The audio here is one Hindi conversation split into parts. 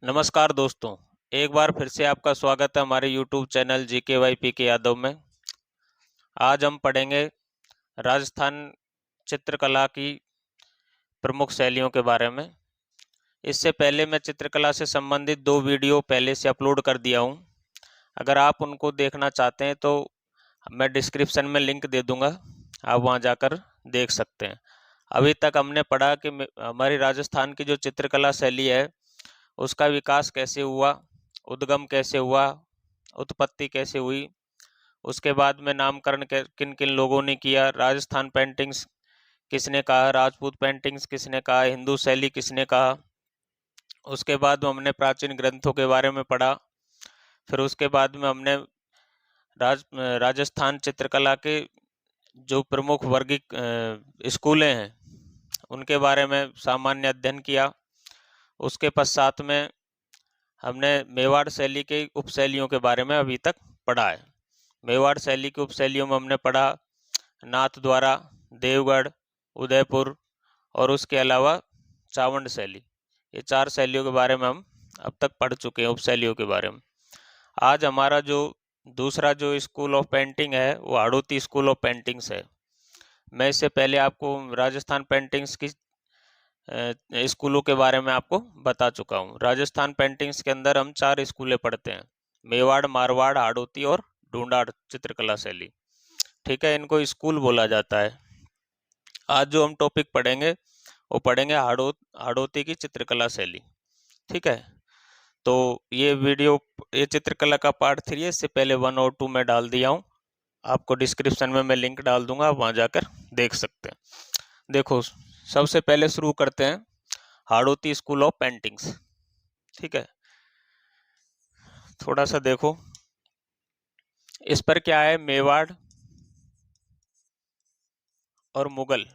नमस्कार दोस्तों। एक बार फिर से आपका स्वागत है हमारे YouTube चैनल GKYPK यादव में। आज हम पढ़ेंगे राजस्थान चित्रकला की प्रमुख शैलियों के बारे में। इससे पहले मैं चित्रकला से संबंधित 2 वीडियो पहले से अपलोड कर दिया हूं। अगर आप उनको देखना चाहते हैं तो मैं डिस्क्रिप्शन में लिंक दे दूंगा, आप वहां जाकर देख सकते हैं। अभी तक हमने पढ़ा कि हमारी राजस्थान की जो चित्रकला शैली है उसका विकास कैसे हुआ, उद्गम कैसे हुआ, उत्पत्ति कैसे हुई, उसके बाद में नामकरण किन किन लोगों ने किया, राजस्थान पेंटिंग्स किसने कहा, राजपूत पेंटिंग्स किसने कहा, हिंदू शैली किसने कहा। उसके बाद में हमने प्राचीन ग्रंथों के बारे में पढ़ा। फिर उसके बाद में हमने राजस्थान चित्रकला के जो प्रमुख वर्गीक स्कूलें हैं उनके बारे में सामान्य अध्ययन किया। उसके पश्चात में हमने मेवाड़ शैली के उपशैलियों के बारे में अभी तक पढ़ा है। मेवाड़ शैली की उपशैलियों में हमने पढ़ा नाथद्वारा, देवगढ़, उदयपुर और उसके अलावा चावंड शैली। ये 4 शैलियों के बारे में हम अब तक पढ़ चुके हैं, उपशैलियों के बारे में। आज हमारा जो दूसरा जो स्कूल ऑफ पेंटिंग है वो हाड़ौती स्कूल ऑफ पेंटिंग्स है। मैं इससे पहले आपको राजस्थान पेंटिंग्स की स्कूलों के बारे में आपको बता चुका हूँ। राजस्थान पेंटिंग्स के अंदर हम 4 स्कूलें पढ़ते हैं: मेवाड़, मारवाड़, हाड़ौती और ढूंढाड़ चित्रकला शैली। ठीक है, इनको स्कूल बोला जाता है। आज जो हम टॉपिक पढ़ेंगे वो पढ़ेंगे हाड़ौती की चित्रकला शैली। ठीक है, तो ये वीडियो, ये चित्रकला का पार्ट 3 है। इससे पहले 1 और 2 में डाल दिया हूँ, आपको डिस्क्रिप्शन में मैं लिंक डाल दूंगा, आप वहाँ जाकर देख सकते हैं। देखो, सबसे पहले शुरू करते हैं हाड़ौती स्कूल ऑफ पेंटिंग्स। ठीक है, थोड़ा सा देखो इस पर क्या है। मेवाड़ और मुगल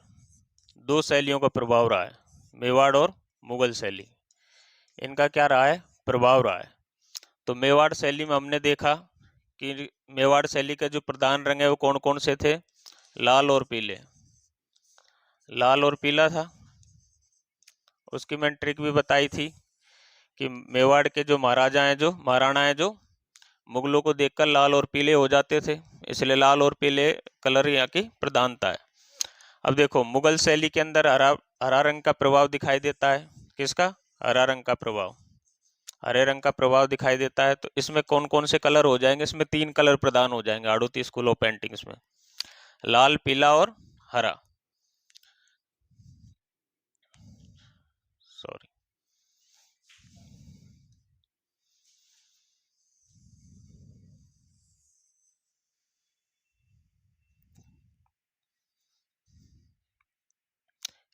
2 शैलियों का प्रभाव रहा है। मेवाड़ और मुगल शैली, इनका क्या रहा है, प्रभाव रहा है। तो मेवाड़ शैली में हमने देखा कि मेवाड़ शैली के जो प्रधान रंग है वो कौन कौन से थे, लाल और पीले। लाल और पीला था। उसकी मैंने ट्रिक भी बताई थी कि मेवाड़ के जो महाराजा हैं, जो महाराणा हैं, जो मुगलों को देखकर लाल और पीले हो जाते थे, इसलिए लाल और पीले कलर यहाँ की प्रधानता है। अब देखो, मुगल शैली के अंदर हरा हरा रंग का प्रभाव दिखाई देता है। किसका? हरा रंग का प्रभाव, हरे रंग का प्रभाव दिखाई देता है। तो इसमें कौन कौन से कलर हो जाएंगे? इसमें 3 कलर प्रदान हो जाएंगे हाड़ौती स्कूल ऑफ पेंटिंग्स में, लाल, पीला और हरा। सॉरी,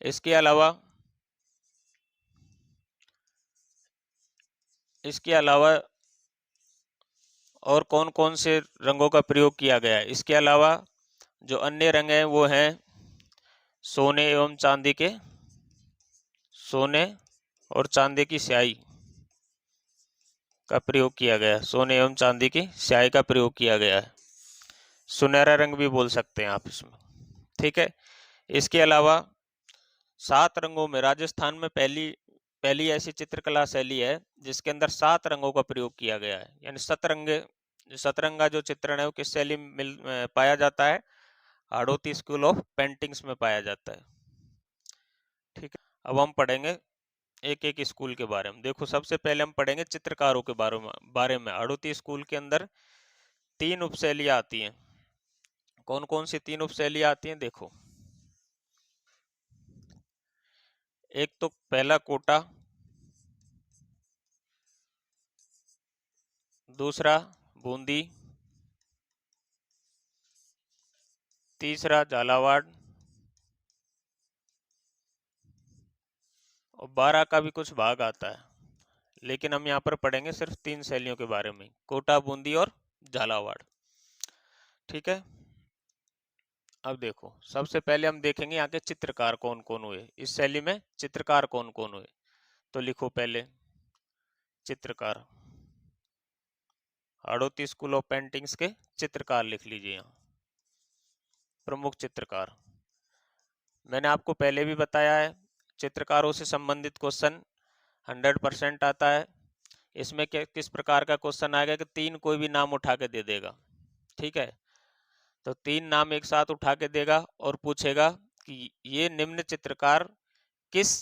इसके अलावा और कौन कौन से रंगों का प्रयोग किया गया है? इसके अलावा जो अन्य रंग हैं वो हैं सोने एवं चांदी के, सोने और चांदी की स्याही का प्रयोग किया गया है। सोने एवं चांदी की स्याही का प्रयोग किया गया है। सुनहरा रंग भी बोल सकते हैं आप इसमें। ठीक है, इसके अलावा 7 रंगों में राजस्थान में पहली पहली ऐसी चित्रकला शैली है जिसके अंदर 7 रंगों का प्रयोग किया गया है। यानी सतरंगा जो चित्रण है वो किस शैली में पाया जाता है? हाड़ौती स्कूल ऑफ पेंटिंग्स में पाया जाता है। ठीक है, अब हम पढ़ेंगे एक एक स्कूल के बारे में। देखो, सबसे पहले हम पढ़ेंगे चित्रकारों के बारे में। हाड़ौती स्कूल के अंदर 3 उपशैलियां आती हैं। कौन कौन सी 3 उपशैलियां आती हैं? देखो, एक तो पहला कोटा, दूसरा बूंदी, तीसरा झालावाड़ और 12 का भी कुछ भाग आता है। लेकिन हम यहाँ पर पढ़ेंगे सिर्फ 3 शैलियों के बारे में, कोटा, बूंदी और झालावाड़। ठीक है, अब देखो, सबसे पहले हम देखेंगे यहाँ के चित्रकार कौन कौन हुए, इस शैली में चित्रकार कौन कौन हुए। तो लिखो पहले चित्रकार, हाड़ौती स्कूल ऑफ पेंटिंग्स के चित्रकार लिख लीजिए यहाँ, प्रमुख चित्रकार। मैंने आपको पहले भी बताया है, चित्रकारों से संबंधित क्वेश्चन 100% आता है। इसमें क्या किस प्रकार का क्वेश्चन आएगा कि तीन कोई भी नाम उठा के दे देगा, ठीक है। तो तीन नाम एक साथ उठा के देगा और पूछेगा कि ये निम्न चित्रकार किस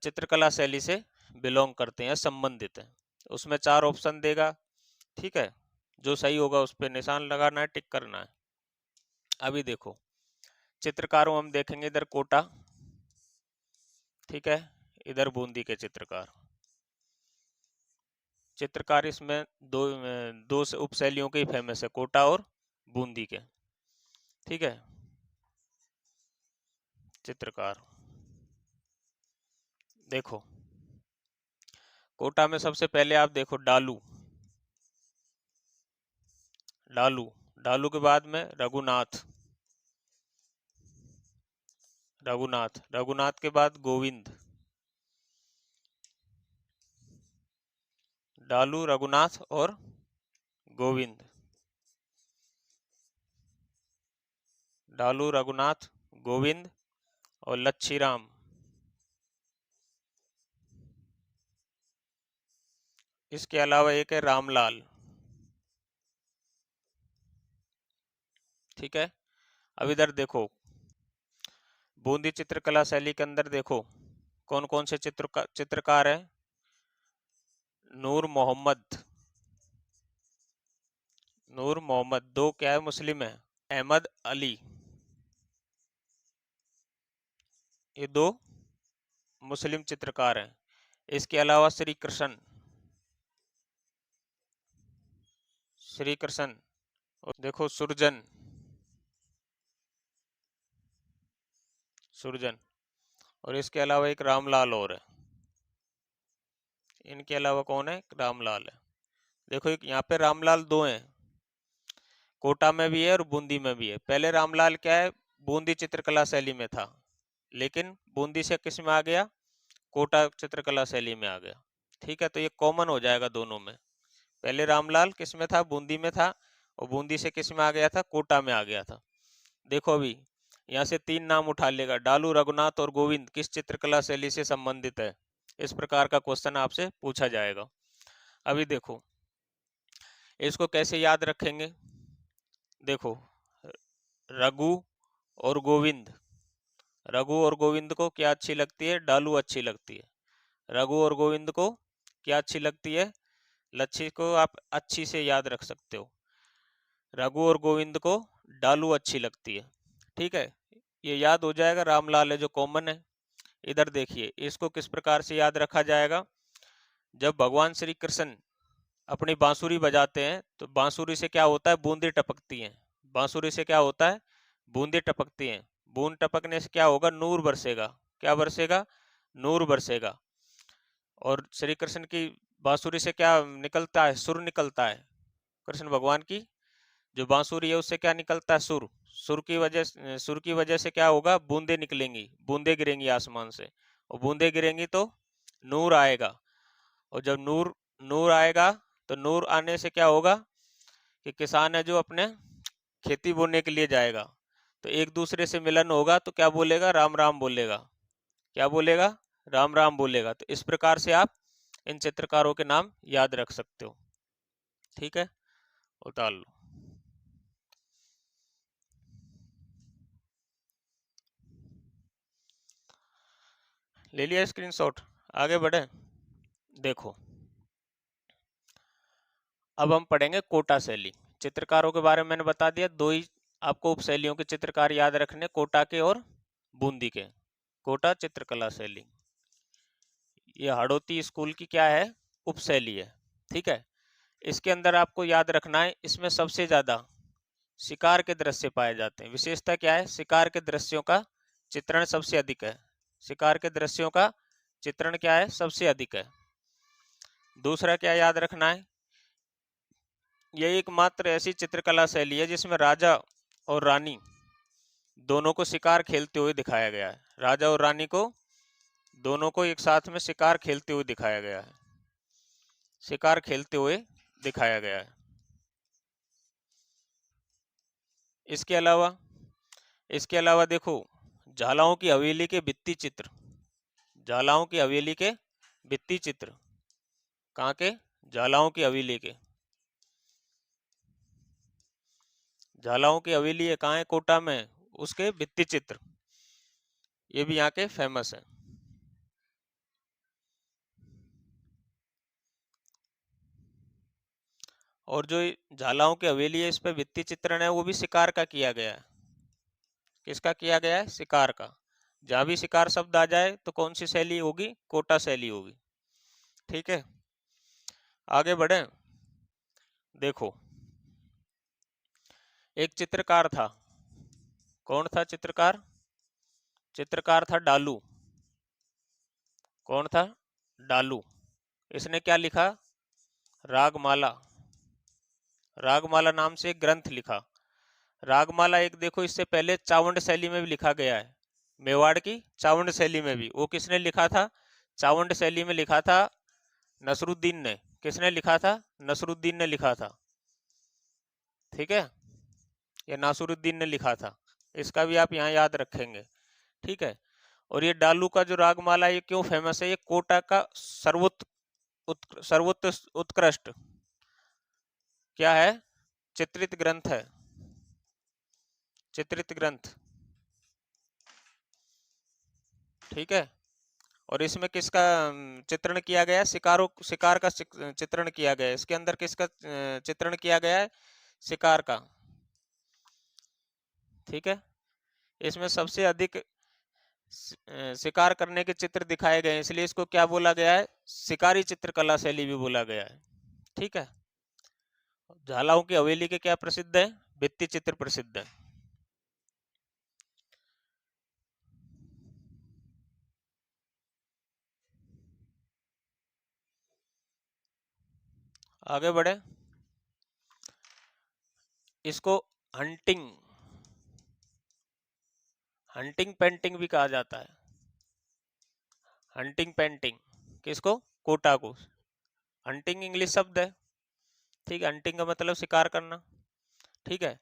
चित्रकला शैली से बिलोंग करते हैं, संबंधित हैं। उसमें चार ऑप्शन देगा, ठीक है। जो सही होगा उस पर निशान लगाना है, टिक करना है। अभी देखो चित्रकारों हम देखेंगे, इधर कोटा, ठीक है, इधर बूंदी के चित्रकार। चित्रकार इसमें दो से उपशैलियों के ही फेमस है, कोटा और बूंदी के, ठीक है। चित्रकार देखो कोटा में सबसे पहले आप देखो डालू, डालू, डालू के बाद में रघुनाथ, रघुनाथ, रघुनाथ के बाद गोविंद, डालू, रघुनाथ और गोविंद, डालू, रघुनाथ, गोविंद और लच्छीराम। इसके अलावा एक है रामलाल, ठीक है। अब इधर देखो बूंदी चित्रकला शैली के अंदर देखो कौन कौन से चित्रकार हैं। नूर मोहम्मद, नूर मोहम्मद, दो क्या है मुस्लिम है, अहमद अली, ये दो मुस्लिम चित्रकार हैं। इसके अलावा श्री कृष्ण, श्री कृष्ण, और देखो सुरजन, सुरजन, और इसके अलावा एक रामलाल और है। इनके अलावा कौन है, रामलाल है। देखो एक यहाँ पे रामलाल दो हैं, कोटा में भी है और बूंदी में भी है। पहले रामलाल क्या है, बूंदी चित्रकला शैली में था, लेकिन बूंदी से किस में आ गया, कोटा चित्रकला शैली में आ गया, ठीक है। तो ये कॉमन हो जाएगा दोनों में। पहले रामलाल किस में था, बूंदी में था, और बूंदी से किस में आ गया था, कोटा में आ गया था। देखो अभी यहाँ से तीन नाम उठा लेगा, डालू, रघुनाथ और गोविंद किस चित्रकला शैली से संबंधित है, इस प्रकार का क्वेश्चन आपसे पूछा जाएगा। अभी देखो इसको कैसे याद रखेंगे। देखो रघु और गोविंद, रघु और गोविंद को क्या अच्छी लगती है, डालू अच्छी लगती है। रघु और गोविंद को क्या अच्छी लगती है, लच्छी को आप अच्छी से याद रख सकते हो। रघु और गोविंद को डालू अच्छी लगती है, ठीक है। ये याद हो जाएगा, रामलाल है जो कॉमन है। इधर देखिए इसको किस प्रकार से याद रखा जाएगा। जब भगवान श्री कृष्ण अपनी बांसुरी बजाते हैं तो बांसुरी से क्या होता है, बूंदी टपकती हैं। बांसुरी से क्या होता है, बूंदी टपकती हैं। बूंद टपकने से क्या होगा, नूर बरसेगा। क्या बरसेगा, नूर बरसेगा। और श्री कृष्ण की बांसुरी से क्या निकलता है, सुर निकलता है। कृष्ण भगवान की जो बांसुरी है उससे क्या निकलता है, सुर। सुर की वजह से क्या होगा, बूंदे निकलेंगी, बूंदे गिरेंगी आसमान से, और बूंदे गिरेंगी तो नूर आएगा। और जब नूर नूर आएगा तो नूर आने से क्या होगा कि किसान है जो अपने खेती बोने के लिए जाएगा, तो एक दूसरे से मिलन होगा तो क्या बोलेगा, राम राम बोलेगा। क्या बोलेगा, राम राम बोलेगा। तो इस प्रकार से आप इन चित्रकारों के नाम याद रख सकते हो, ठीक है। उतार लो। ले लिया स्क्रीनशॉट, आगे बढ़े। देखो अब हम पढ़ेंगे कोटा शैली। चित्रकारों के बारे में मैंने बता दिया, दो ही आपको उपशैलियों के चित्रकार याद रखने, कोटा के और बूंदी के। कोटा चित्रकला शैली, ये हाड़ौती स्कूल की क्या है, उपशैली है, ठीक है। इसके अंदर आपको याद रखना है, इसमें सबसे ज्यादा शिकार के दृश्य पाए जाते हैं। विशेषता क्या है, शिकार के दृश्यों का चित्रण सबसे अधिक है। शिकार के दृश्यों का चित्रण क्या है, सबसे अधिक है। दूसरा क्या याद रखना है, यह एकमात्र ऐसी चित्रकला शैली है जिसमें राजा और रानी दोनों को शिकार खेलते हुए दिखाया गया है। राजा और रानी को दोनों को एक साथ में शिकार खेलते हुए दिखाया गया है, शिकार खेलते हुए दिखाया गया है। इसके अलावा देखो झालाओं की हवेली के भित्ति चित्र, झालाओं की हवेली के भित्ति चित्र, कहाँ के? झालाओं की हवेली के। झालाओं की हवेली है कहाँ है? कोटा में। उसके भित्ति चित्र ये भी यहाँ के फेमस है। और जो झालाओं की हवेली है इस पे भित्ति चित्रण है वो भी शिकार का किया गया है। किसका किया गया है? शिकार का। जहां भी शिकार शब्द आ जाए तो कौन सी शैली होगी? कोटा शैली होगी। ठीक है, आगे बढ़े। देखो, एक चित्रकार था। कौन था चित्रकार? चित्रकार था डालू। कौन था? डालू। इसने क्या लिखा? रागमाला। रागमाला नाम से एक ग्रंथ लिखा। रागमाला एक देखो इससे पहले चावंड शैली में भी लिखा गया है। मेवाड़ की चावंड शैली में भी। वो किसने लिखा था? चावंड शैली में लिखा था नसरुद्दीन ने। किसने लिखा था? नसरुद्दीन ने लिखा था। ठीक है, ये नासरुद्दीन ने लिखा था। इसका भी आप यहाँ याद रखेंगे। ठीक है, और ये डालू का जो रागमाला ये क्यों फेमस है? ये कोटा का सर्वोत्त उत्कृष्ट क्या है? चित्रित ग्रंथ है। चित्रित ग्रंथ। ठीक है, और इसमें किसका चित्रण किया गया है? शिकार का चित्रण किया गया है। इसके अंदर किसका चित्रण किया गया है? शिकार का। ठीक है, इसमें सबसे अधिक शिकार करने के चित्र दिखाए गए हैं, इसलिए इसको क्या बोला गया है? शिकारी चित्रकला शैली भी बोला गया है। ठीक है, झालाओं की हवेली के क्या प्रसिद्ध है? भित्ति चित्र प्रसिद्ध है। आगे बढ़े। इसको हंटिंग हंटिंग पेंटिंग भी कहा जाता है। हंटिंग पेंटिंग किसको? कोटा को। हंटिंग इंग्लिश शब्द है। ठीक है, हंटिंग का मतलब शिकार करना। ठीक है,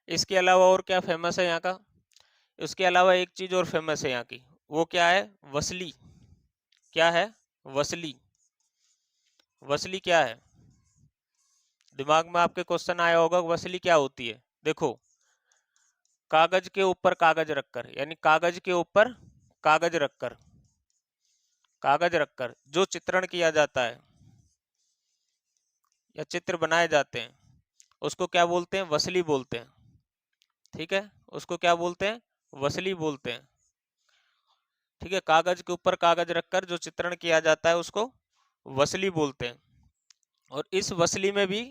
इसके अलावा और क्या फेमस है यहाँ का? इसके अलावा एक चीज और फेमस है यहाँ की। वो क्या है? वसली। क्या है? वसली। वसली क्या है? दिमाग में आपके क्वेश्चन आया होगा वसली क्या होती है। देखो, कागज के ऊपर कागज रखकर, यानी कागज के ऊपर कागज रखकर, कागज रखकर जो चित्रण किया जाता है या चित्र बनाए जाते हैं उसको क्या बोलते हैं? वसली बोलते हैं। ठीक है, उसको क्या बोलते हैं? वसली बोलते हैं। ठीक है, कागज के ऊपर कागज रखकर जो चित्रण किया जाता है उसको वसली बोलते हैं। और इस वसली में भी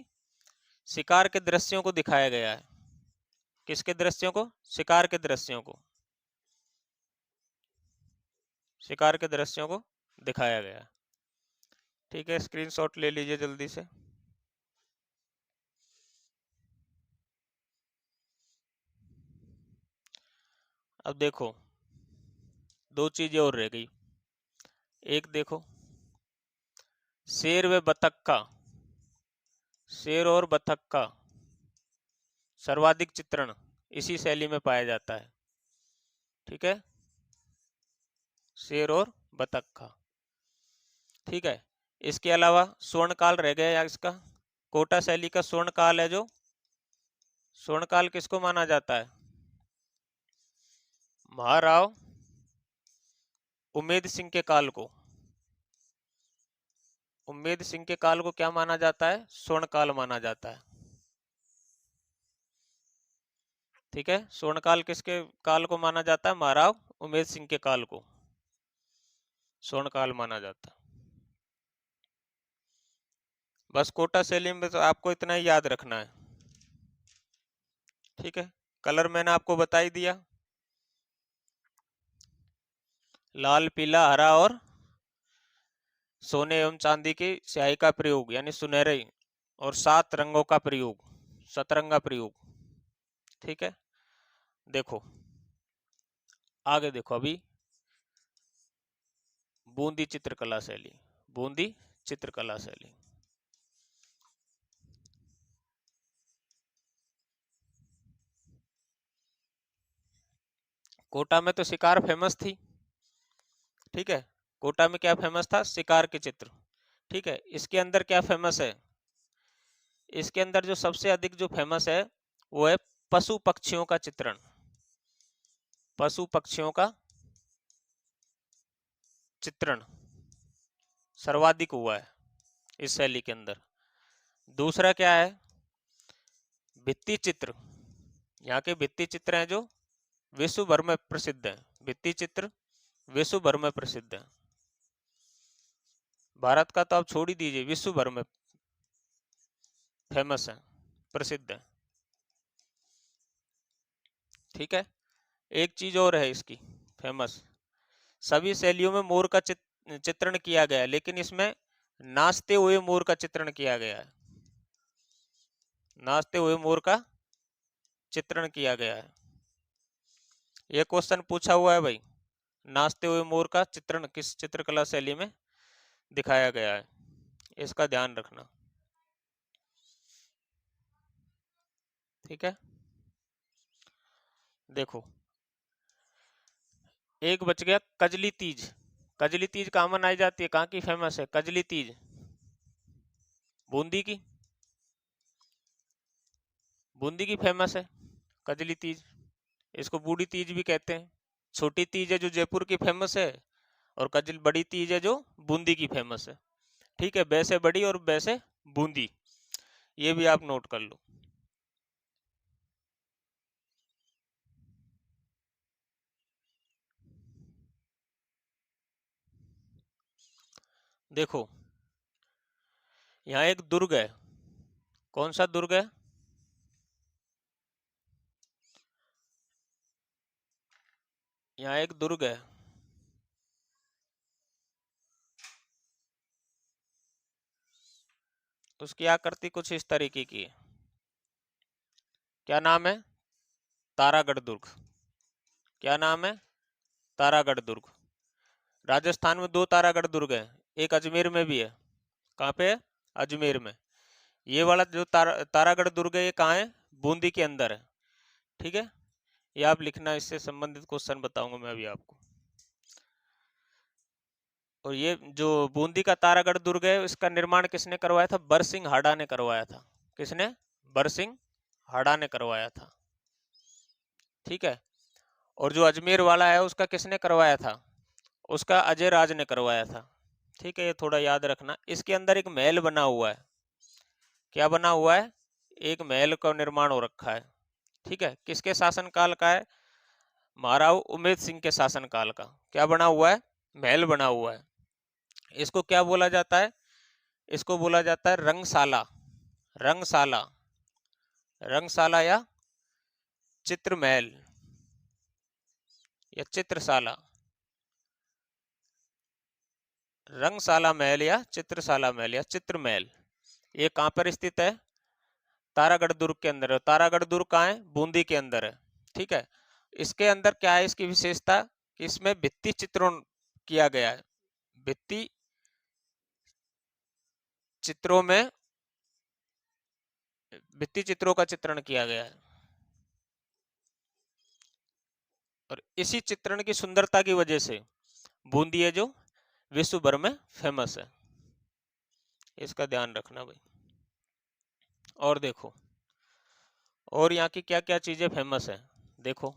शिकार के दृश्यों को दिखाया गया है। किसके दृश्यों को? शिकार के दृश्यों को। शिकार के दृश्यों को दिखाया गया है। ठीक है, स्क्रीनशॉट ले लीजिए जल्दी से। अब देखो, दो चीजें और रह गई। एक देखो, शेर व बतख का, शेर और बतख का सर्वाधिक चित्रण इसी शैली में पाया जाता है। ठीक है, शेर और बतख का। ठीक है, इसके अलावा स्वर्णकाल रह गया या इसका कोटा शैली का स्वर्णकाल है जो, स्वर्णकाल किसको माना जाता है? महाराव उम्मेद सिंह के काल को। उम्मेद सिंह के काल को क्या माना जाता है? स्वर्णकाल माना जाता है। ठीक है, स्वर्णकाल किसके काल को माना जाता है? महाराव उम्मेद सिंह के काल को स्वर्णकाल माना जाता है। बस कोटा शैली में तो आपको इतना ही याद रखना है। ठीक है, कलर मैंने आपको बता ही दिया, लाल पीला हरा और सोने एवं चांदी की स्याही का प्रयोग, यानी सुनहरे, और 7 रंगों का प्रयोग, सतरंगा प्रयोग। ठीक है, देखो आगे देखो अभी, बूंदी चित्रकला शैली। बूंदी चित्रकला शैली। कोटा में तो शिकार फेमस थी। ठीक है, कोटा में क्या फेमस था? शिकार के चित्र। ठीक है, इसके अंदर क्या फेमस है? इसके अंदर जो सबसे अधिक जो फेमस है वो है पशु पक्षियों का चित्रण। पशु पक्षियों का चित्रण सर्वाधिक हुआ है इस शैली के अंदर। दूसरा क्या है? भित्ति चित्र। यहाँ के भित्ति चित्र हैं जो विश्व भर में प्रसिद्ध हैं। भित्ति चित्र विश्व भर में प्रसिद्ध है। भारत का तो आप छोड़ ही दीजिए, विश्व भर में फेमस है, प्रसिद्ध है। ठीक है, एक चीज और है इसकी फेमस। सभी शैलियों में मोर का चित्रण किया गया है, लेकिन इसमें नाचते हुए मोर का चित्रण किया गया है। नाचते हुए मोर का चित्रण किया गया है। यह क्वेश्चन पूछा हुआ है भाई, नाचते हुए मोर का चित्रण किस चित्रकला शैली में दिखाया गया है, इसका ध्यान रखना। ठीक है, देखो एक बच गया कजली तीज। कजली तीज कहाँ मनाई जाती है, कहाँ की फेमस है कजली तीज? बूंदी की। बूंदी की फेमस है कजली तीज। इसको बूढ़ी तीज भी कहते हैं। छोटी तीज है जो जयपुर की फेमस है, और कजल बड़ी तीज है जो बूंदी की फेमस है। ठीक है, वैसे बड़ी और वैसे बूंदी, ये भी आप नोट कर लो। देखो यहाँ एक दुर्ग है। कौन सा दुर्ग है? यहाँ एक दुर्ग है। उसकी आकृति कुछ इस तरीके की है। क्या नाम है? तारागढ़ दुर्ग। क्या नाम है? तारागढ़ दुर्ग। राजस्थान में दो तारागढ़ दुर्ग है, एक अजमेर में भी है। कहाँ पे है? अजमेर में। ये वाला जो तारागढ़ दुर्ग है, ये कहाँ है? बूंदी के अंदर है। ठीक है, ये आप लिखना, इससे संबंधित क्वेश्चन बताऊंगा मैं अभी आपको। और ये जो बूंदी का तारागढ़ दुर्ग है, इसका निर्माण किसने करवाया था? बरसिंह हाड़ा ने करवाया था। किसने? बरसिंह हाड़ा ने करवाया था। ठीक है, और जो अजमेर वाला है उसका किसने करवाया था? उसका अजय राज ने करवाया था। ठीक है, ये थोड़ा याद रखना। इसके अंदर एक महल बना हुआ है। क्या बना हुआ है? एक महल का निर्माण हो रखा है। ठीक है, किसके शासनकाल का है? महाराव उमेद सिंह के शासनकाल का। क्या बना हुआ है? महल बना हुआ है। इसको क्या बोला जाता है? इसको बोला जाता है रंगशाला। रंगशाला। रंगशाला या चित्रमहल या चित्रशाला। रंगशाला महल या चित्रशाला महल या चित्रमहल, ये कहाँ पर स्थित है? तारागढ़ दुर्ग के अंदर है। तारागढ़ दुर्ग कहाँ है? बूंदी के अंदर है। ठीक है, इसके अंदर क्या है इसकी विशेषता कि इसमें भित्ति चित्रण किया गया है। भित्ति चित्रों में भित्ति चित्रों का चित्रण किया गया है, और इसी चित्रण की सुंदरता की वजह से बूंदी है जो विश्व भर में फेमस है। इसका ध्यान रखना भाई। और देखो, और यहाँ की क्या क्या चीजें फेमस है, देखो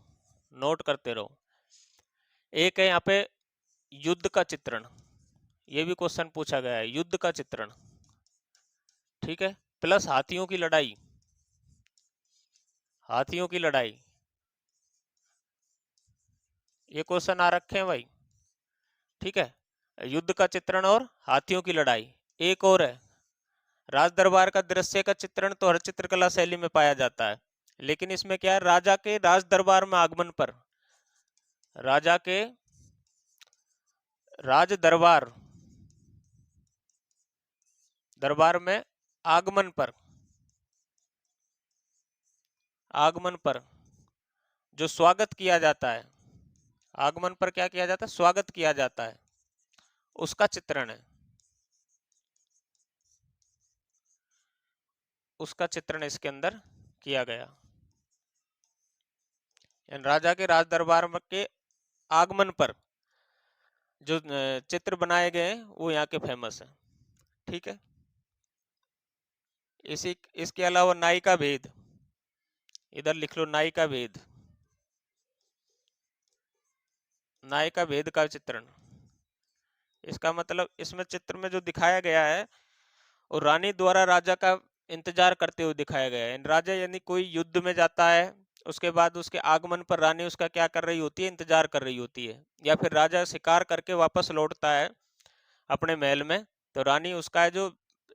नोट करते रहो। एक है यहाँ पे युद्ध का चित्रण। ये भी क्वेश्चन पूछा गया है, युद्ध का चित्रण। ठीक है, प्लस हाथियों की लड़ाई। हाथियों की लड़ाई, ये क्वेश्चन आ रखे हैं भाई। ठीक है, युद्ध का चित्रण और हाथियों की लड़ाई। एक और है राज दरबार का दृश्य का चित्रण, तो हर चित्रकला शैली में पाया जाता है, लेकिन इसमें क्या है? राजा के राज दरबार में आगमन पर, राजा के राज दरबार दरबार में आगमन पर, आगमन पर जो स्वागत किया जाता है, आगमन पर क्या किया जाता है? स्वागत किया जाता है, उसका चित्रण है। उसका चित्रण इसके अंदर किया गया। राजा के राज दरबार के आगमन पर जो चित्र बनाए गए हैं वो यहाँ के फेमस है। ठीक है। इसके अलावा नाई का भेद, इधर लिख लो नाई का भेद, नाई का भेद का चित्रण। इसका मतलब इसमें चित्र में जो दिखाया गया है और रानी द्वारा राजा का इंतजार करते हुए दिखाया गया है। राजा यानी कोई युद्ध में जाता है, उसके बाद उसके आगमन पर रानी उसका क्या कर रही होती है, इंतजार कर रही होती है। या फिर राजा शिकार करके वापस लौटता है अपने महल में, तो रानी उसका है जो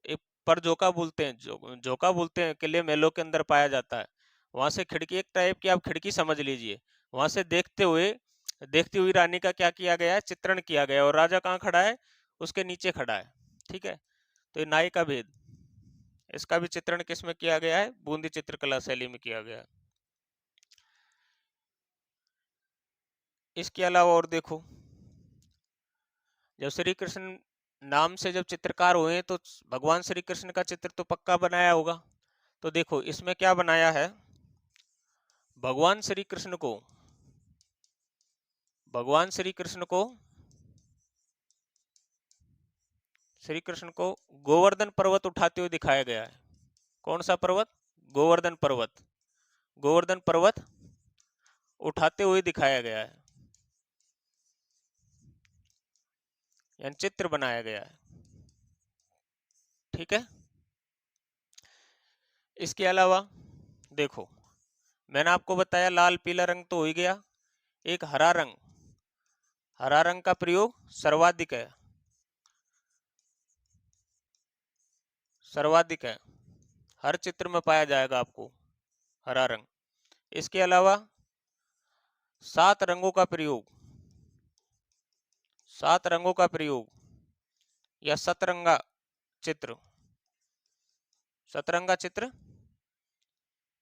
एक पर झोंका बोलते हैं, झोंका बोलते हैं, किले महलों के अंदर पाया जाता है। वहां से खिड़की, एक टाइप की आप खिड़की समझ लीजिए, वहां से देखती हुई रानी का क्या किया गया है, चित्रण किया गया है। और राजा कहाँ खड़ा है, उसके नीचे खड़ा है। ठीक है। तो ये नाई का भेद, इसका भी चित्रण किस में किया गया है, बूंदी चित्रकला शैली में किया गया है। इसके अलावा और देखो, जब श्री कृष्ण नाम से जब चित्रकार हुए तो भगवान श्री कृष्ण का चित्र तो पक्का बनाया होगा। तो देखो इसमें क्या बनाया है, भगवान श्री कृष्ण को, भगवान श्री कृष्ण को श्री कृष्ण को गोवर्धन पर्वत उठाते हुए दिखाया गया है। कौन सा पर्वत, गोवर्धन पर्वत, गोवर्धन पर्वत उठाते हुए दिखाया गया है, यानी चित्र बनाया गया है। ठीक है। इसके अलावा देखो, मैंने आपको बताया लाल पीला रंग तो हो ही गया, एक हरा रंग, हरा रंग का प्रयोग सर्वाधिक है, सर्वाधिक है, हर चित्र में पाया जाएगा आपको हरा रंग। इसके अलावा 7 रंगों का प्रयोग, 7 रंगों का प्रयोग या सतरंगा चित्र, सतरंगा चित्र,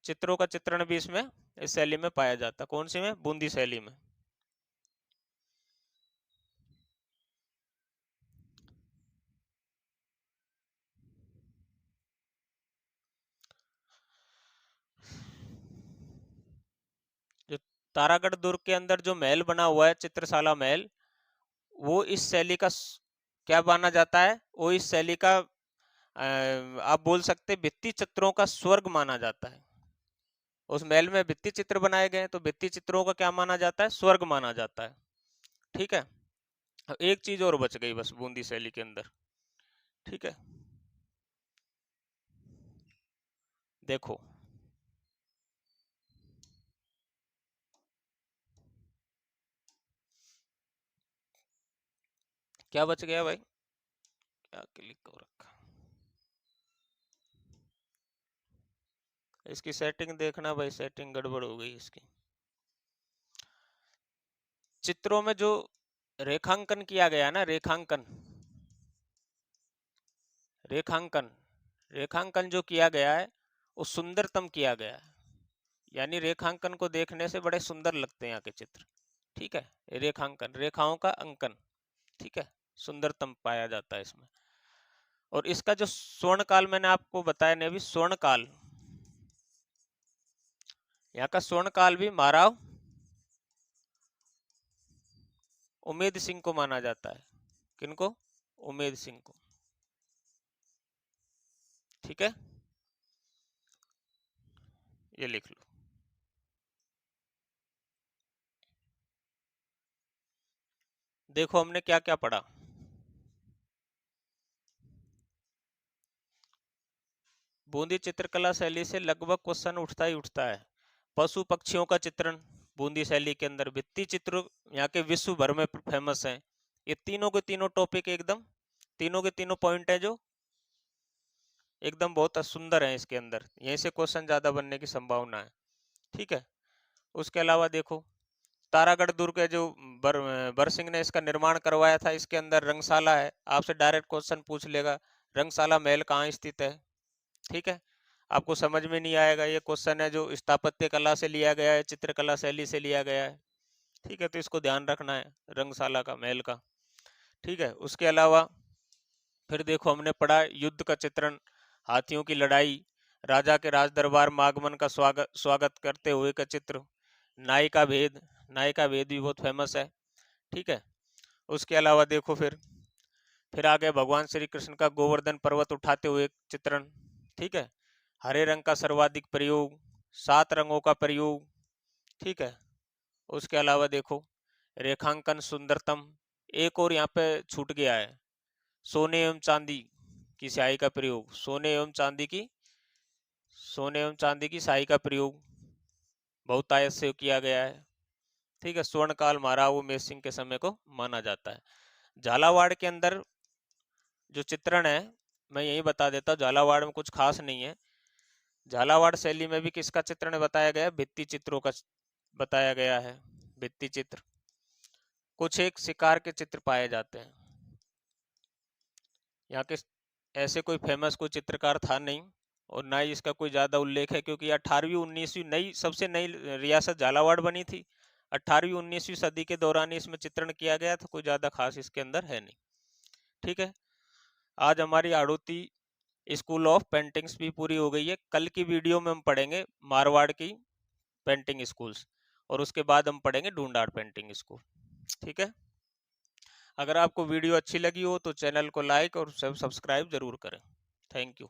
चित्रों का चित्रण भी इसमें इस शैली में पाया जाता है। कौन सी में, बूंदी शैली में। जो तारागढ़ दुर्ग के अंदर जो महल बना हुआ है, चित्रशाला महल, वो इस शैली का क्या माना जाता है, वो इस शैली का आप बोल सकते भित्ति चित्रों का स्वर्ग माना जाता है। उस महल में भित्ति चित्र बनाए गए हैं, तो भित्ति चित्रों का क्या माना जाता है, स्वर्ग माना जाता है। ठीक है। अब एक चीज और बच गई बस बूंदी शैली के अंदर। ठीक है। देखो क्या बच गया भाई, क्या क्लिक हो रखा, इसकी सेटिंग देखना भाई, सेटिंग गड़बड़ हो गई इसकी। चित्रों में जो रेखांकन किया गया ना, रेखांकन, रेखांकन, रेखांकन जो किया गया है वो सुंदरतम किया गया है, यानी रेखांकन को देखने से बड़े सुंदर लगते हैं यहाँ के चित्र। ठीक है। रेखांकन, रेखाओं का अंकन, ठीक है, सुंदरतम पाया जाता है इसमें। और इसका जो स्वर्ण काल मैंने आपको बताया नहीं अभी, स्वर्ण काल, यहाँ का स्वर्ण काल भी महाराव उमेद सिंह को माना जाता है। किनको, उमेद सिंह को। ठीक है, ये लिख लो। देखो हमने क्या क्या पढ़ा, बूंदी चित्रकला शैली से लगभग क्वेश्चन उठता ही उठता है। पशु पक्षियों का चित्रण बूंदी शैली के अंदर, भित्ति चित्र यहाँ के विश्व भर में फेमस हैं। ये तीनों के तीनों टॉपिक एकदम, तीनों के तीनों पॉइंट है जो एकदम बहुत सुंदर है इसके अंदर, यहीं से क्वेश्चन ज्यादा बनने की संभावना है। ठीक है। उसके अलावा देखो तारागढ़ दुर्ग है जो बरसिंह ने इसका निर्माण करवाया था, इसके अंदर रंगशाला है, आपसे डायरेक्ट क्वेश्चन पूछ लेगा रंगशाला महल कहाँ स्थित है। ठीक है। आपको समझ में नहीं आएगा, ये क्वेश्चन है जो स्थापत्य कला से लिया गया है, चित्रकला शैली से लिया गया है। ठीक है, तो इसको ध्यान रखना है रंगशाला का, महल का। ठीक है। उसके अलावा फिर देखो हमने पढ़ा युद्ध का चित्रण, हाथियों की लड़ाई, राजा के राज दरबार में आगमन का स्वागत स्वागत करते हुए का चित्र, नाई का भेद, नाई का भेद भी बहुत फेमस है। ठीक है। उसके अलावा देखो फिर आगे भगवान श्री कृष्ण का गोवर्धन पर्वत उठाते हुए चित्रण, ठीक है। हरे रंग का सर्वाधिक प्रयोग, 7 रंगों का प्रयोग, ठीक है। उसके अलावा देखो रेखांकन सुंदरतम, एक और यहाँ पे छूट गया है, सोने एवं चांदी की स्याही का प्रयोग, सोने एवं चांदी की स्याही का प्रयोग बहुतायत से किया गया है, ठीक है। स्वर्ण काल महाराव उमेश सिंह के समय को माना जाता है। झालावाड़ के अंदर जो चित्रण है मैं यही बता देता हूँ, झालावाड़ में कुछ खास नहीं है। झालावाड़ शैली में भी किसका चित्रण बताया गया, भित्ति चित्रों का बताया गया है, भित्ति चित्र। कुछ एक शिकार के चित्र पाए जाते हैं। यहाँ के ऐसे कोई फेमस कोई चित्रकार था नहीं, और ना ही इसका कोई ज्यादा उल्लेख है, क्योंकि 18वीं 19वीं नई सबसे नई रियासत झालावाड़ बनी थी। 18वीं 19वीं सदी के दौरान ही इसमें चित्रण किया गया था, कोई ज्यादा खास इसके अंदर है नहीं, ठीक है। आज हमारी आड़ोती स्कूल ऑफ पेंटिंग्स भी पूरी हो गई है। कल की वीडियो में हम पढ़ेंगे मारवाड़ की पेंटिंग स्कूल्स, और उसके बाद हम पढ़ेंगे ढूंढाड़ पेंटिंग स्कूल, ठीक है। अगर आपको वीडियो अच्छी लगी हो तो चैनल को लाइक और सब्सक्राइब जरूर करें। Thank you.